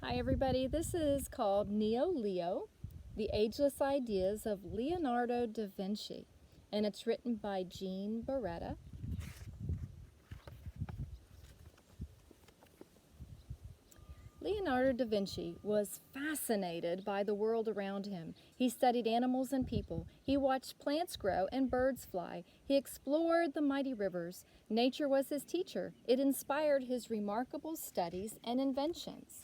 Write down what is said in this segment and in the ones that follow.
Hi everybody, this is called Neo-Leo, The Ageless Ideas of Leonardo da Vinci, and it's written by Jean Beretta. Leonardo da Vinci was fascinated by the world around him. He studied animals and people. He watched plants grow and birds fly. He explored the mighty rivers. Nature was his teacher. It inspired his remarkable studies and inventions.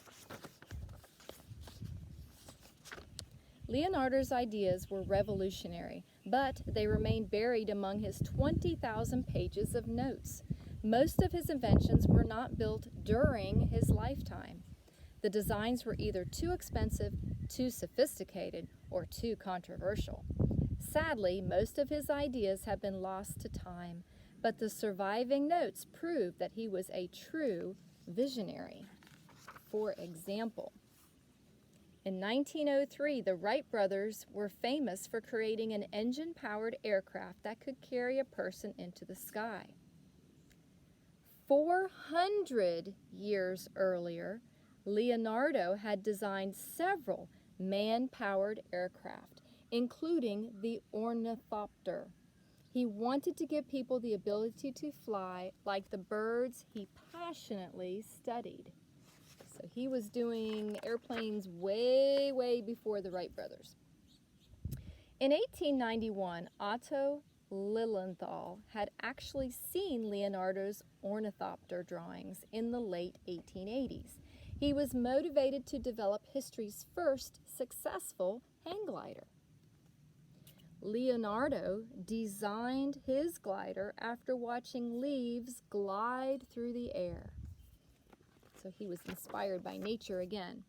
Leonardo's ideas were revolutionary, but they remained buried among his 20,000 pages of notes. Most of his inventions were not built during his lifetime. The designs were either too expensive, too sophisticated, or too controversial. Sadly, most of his ideas have been lost to time, but the surviving notes prove that he was a true visionary. For example, in 1903, the Wright brothers were famous for creating an engine-powered aircraft that could carry a person into the sky. 400 years earlier, Leonardo had designed several man-powered aircraft, including the ornithopter. He wanted to give people the ability to fly like the birds he passionately studied. So he was doing airplanes way before the Wright brothers. In 1891, Otto Lilienthal had actually seen Leonardo's ornithopter drawings in the late 1880s. He was motivated to develop history's first successful hang glider. Leonardo designed his glider after watching leaves glide through the air. So he was inspired by nature again.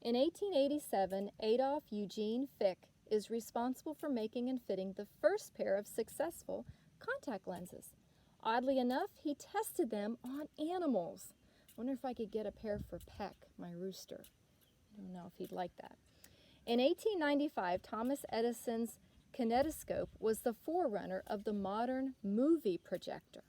In 1887, Adolf Eugene Fick is responsible for making and fitting the first pair of successful contact lenses. Oddly enough, he tested them on animals. I wonder if I could get a pair for Peck, my rooster. I don't know if he'd like that. In 1895, Thomas Edison's kinetoscope was the forerunner of the modern movie projector.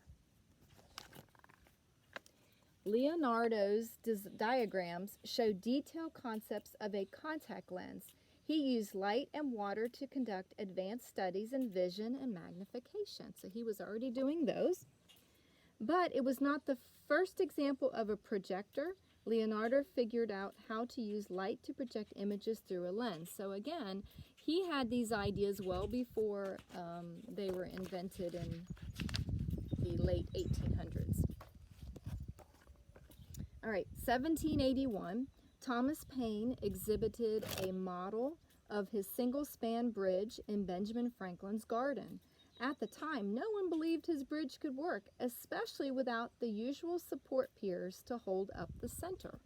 Leonardo's diagrams show detailed concepts of a contact lens. He used light and water to conduct advanced studies in vision and magnification. So he was already doing those. But it was not the first example of a projector. Leonardo figured out how to use light to project images through a lens. So again, he had these ideas well before they were invented in the late 1800s. All right, 1781, Thomas Paine exhibited a model of his single-span bridge in Benjamin Franklin's garden. At the time, no one believed his bridge could work, especially without the usual support piers to hold up the center.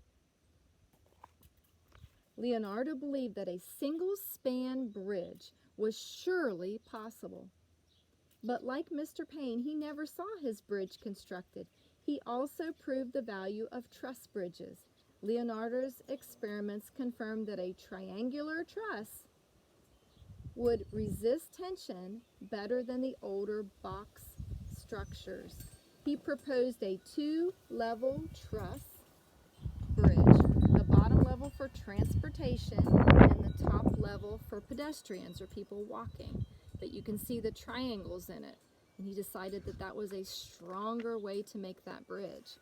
Leonardo believed that a single-span bridge was surely possible. But like Mr. Paine, he never saw his bridge constructed. He also proved the value of truss bridges. Leonardo's experiments confirmed that a triangular truss would resist tension better than the older box structures. He proposed a two-level truss bridge, the bottom level for transportation and the top level for pedestrians or people walking. But you can see the triangles in it. And he decided that that was a stronger way to make that bridge.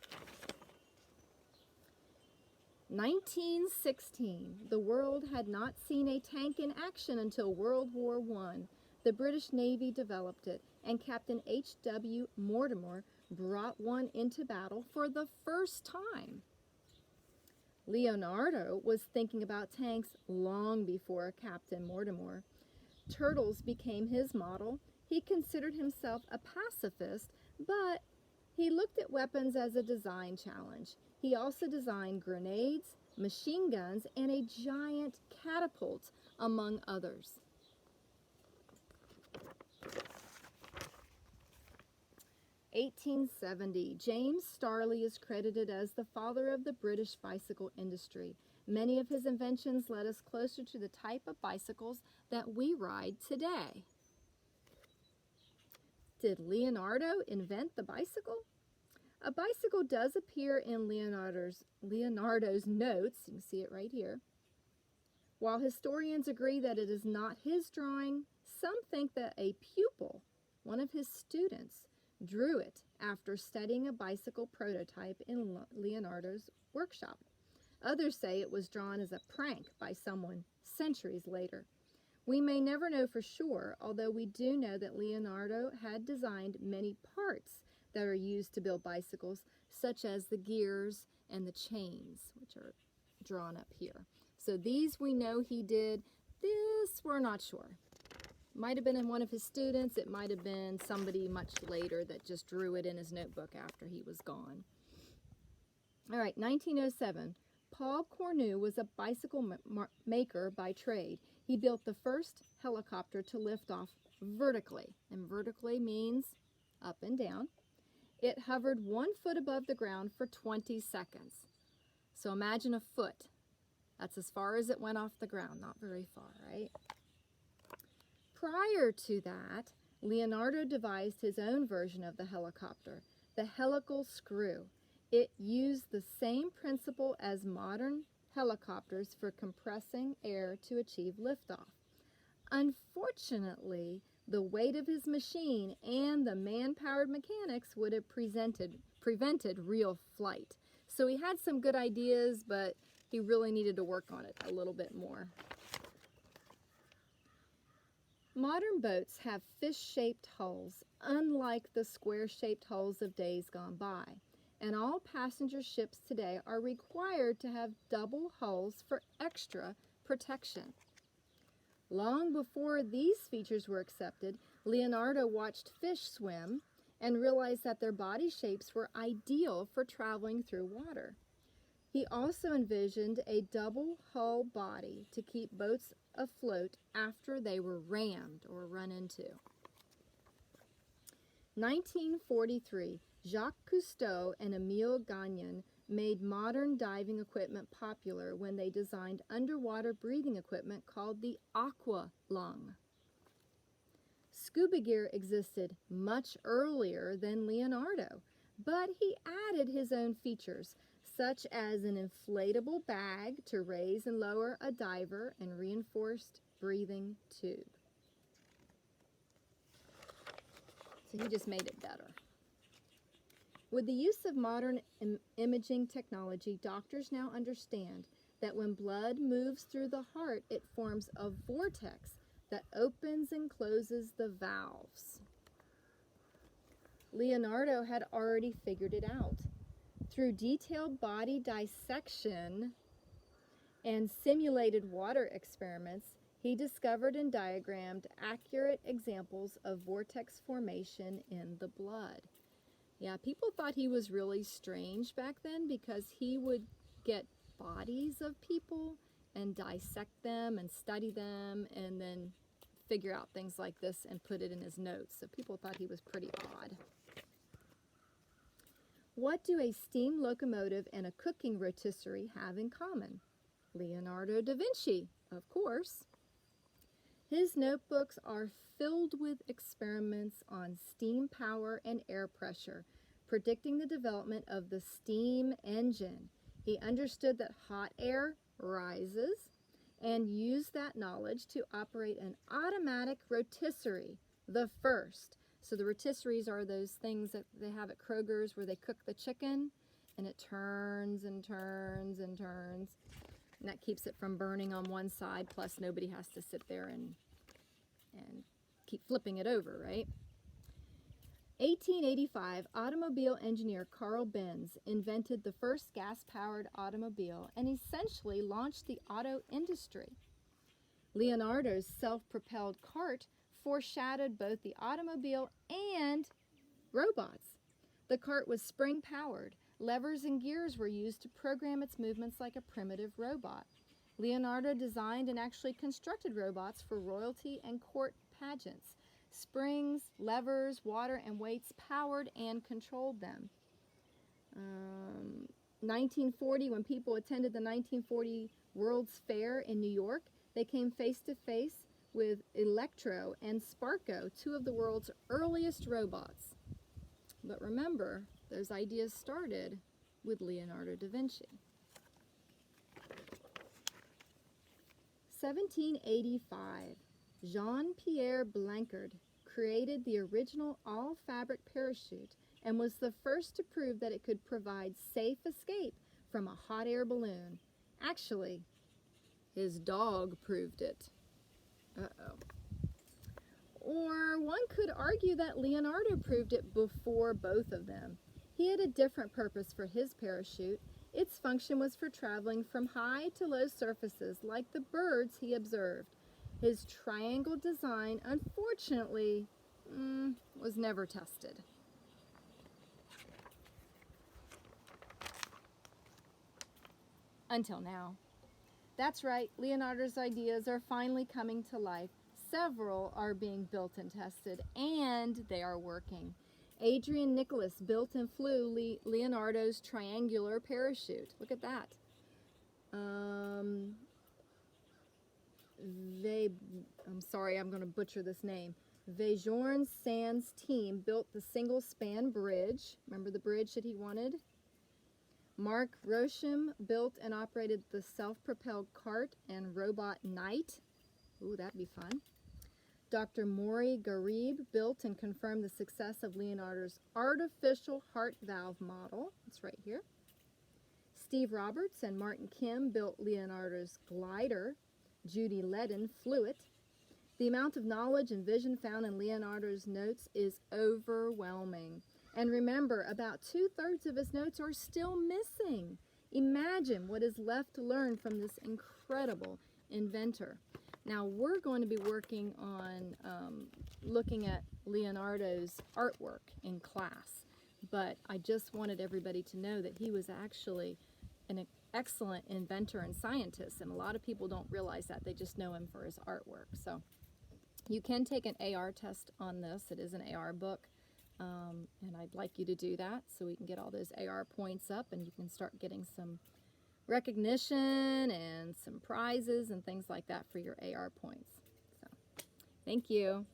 1916, the world had not seen a tank in action until World War I. The British Navy developed it, and Captain H.W. Mortimer brought one into battle for the first time. Leonardo was thinking about tanks long before Captain Mortimer. Turtles became his model. He considered himself a pacifist, but he looked at weapons as a design challenge. He also designed grenades, machine guns, and a giant catapult, among others. (1870) James Starley is credited as the father of the British bicycle industry. Many of his inventions led us closer to the type of bicycles that we ride today. Did Leonardo invent the bicycle? A bicycle does appear in Leonardo's notes. You can see it right here. While historians agree that it is not his drawing, some think that a pupil, one of his students, drew it after studying a bicycle prototype in Leonardo's workshop. Others say it was drawn as a prank by someone centuries later. We may never know for sure, although we do know that Leonardo had designed many parts that are used to build bicycles, such as the gears and the chains, which are drawn up here. So these we know he did. This we're not sure. Might have been in one of his students. It might have been somebody much later that just drew it in his notebook after he was gone. All right, 1907. Paul Cornu was a bicycle maker by trade. He built the first helicopter to lift off vertically, and vertically means up and down. It hovered 1 foot above the ground for 20 seconds. So imagine a foot. That's as far as it went off the ground, not very far, right? Prior to that, Leonardo devised his own version of the helicopter, the helical screw. It used the same principle as modern helicopters for compressing air to achieve liftoff. Unfortunately, the weight of his machine and the man-powered mechanics would have prevented real flight. So he had some good ideas, but he really needed to work on it a little bit more. Modern boats have fish-shaped hulls, unlike the square-shaped hulls of days gone by. And all passenger ships today are required to have double hulls for extra protection. Long before these features were accepted, Leonardo watched fish swim and realized that their body shapes were ideal for traveling through water. He also envisioned a double hull body to keep boats afloat after they were rammed or run into. 1943, Jacques Cousteau and Émile Gagnon made modern diving equipment popular when they designed underwater breathing equipment called the aqua lung. Scuba gear existed much earlier than Leonardo, but he added his own features, such as an inflatable bag to raise and lower a diver and reinforced breathing tube. So he just made it better. With the use of modern imaging technology, doctors now understand that when blood moves through the heart, it forms a vortex that opens and closes the valves. Leonardo had already figured it out. Through detailed body dissection and simulated water experiments, he discovered and diagrammed accurate examples of vortex formation in the blood. Yeah, people thought he was really strange back then because he would get bodies of people and dissect them and study them and then figure out things like this and put it in his notes. So people thought he was pretty odd. What do a steam locomotive and a cooking rotisserie have in common? Leonardo da Vinci, of course. His notebooks are filled with experiments on steam power and air pressure, predicting the development of the steam engine. He understood that hot air rises and used that knowledge to operate an automatic rotisserie, the first. So the rotisseries are those things that they have at Kroger's where they cook the chicken and it turns and turns and turns. And that keeps it from burning on one side, plus nobody has to sit there and keep flipping it over, right? 1885, automobile engineer Carl Benz invented the first gas-powered automobile and essentially launched the auto industry. Leonardo's self-propelled cart foreshadowed both the automobile and robots. The cart was spring-powered. Levers and gears were used to program its movements like a primitive robot. Leonardo designed and actually constructed robots for royalty and court pageants. Springs, levers, water, and weights powered and controlled them. 1940, when people attended the 1940 World's Fair in New York, they came face to face with Electro and Sparko, two of the world's earliest robots. But remember, those ideas started with Leonardo da Vinci. 1785, Jean-Pierre Blancard created the original all-fabric parachute and was the first to prove that it could provide safe escape from a hot air balloon. Actually, his dog proved it. Uh-oh. Or one could argue that Leonardo proved it before both of them. He had a different purpose for his parachute. Its function was for traveling from high to low surfaces like the birds he observed. His triangle design, unfortunately, was never tested. Until now. That's right, Leonardo's ideas are finally coming to life. Several are being built and tested, and they are working. Adrian Nicholas built and flew Leonardo's triangular parachute. Look at that. I'm sorry, I'm going to butcher this name. Vejorn Sand's team built the single-span bridge. Remember the bridge that he wanted? Mark Rosham built and operated the self-propelled cart and robot knight. Ooh, that'd be fun. Dr. Maury Garib built and confirmed the success of Leonardo's artificial heart valve model. It's right here. Steve Roberts and Martin Kim built Leonardo's glider. Judy Ledden flew it. The amount of knowledge and vision found in Leonardo's notes is overwhelming. And remember, about 2/3 of his notes are still missing. Imagine what is left to learn from this incredible inventor. Now, we're going to be working on looking at Leonardo's artwork in class, but I just wanted everybody to know that he was actually an excellent inventor and scientist, and a lot of people don't realize that. They just know him for his artwork. So you can take an AR test on this. It is an AR book, and I'd like you to do that so we can get all those AR points up and you can start getting some recognition and some prizes and things like that for your AR points. So, thank you.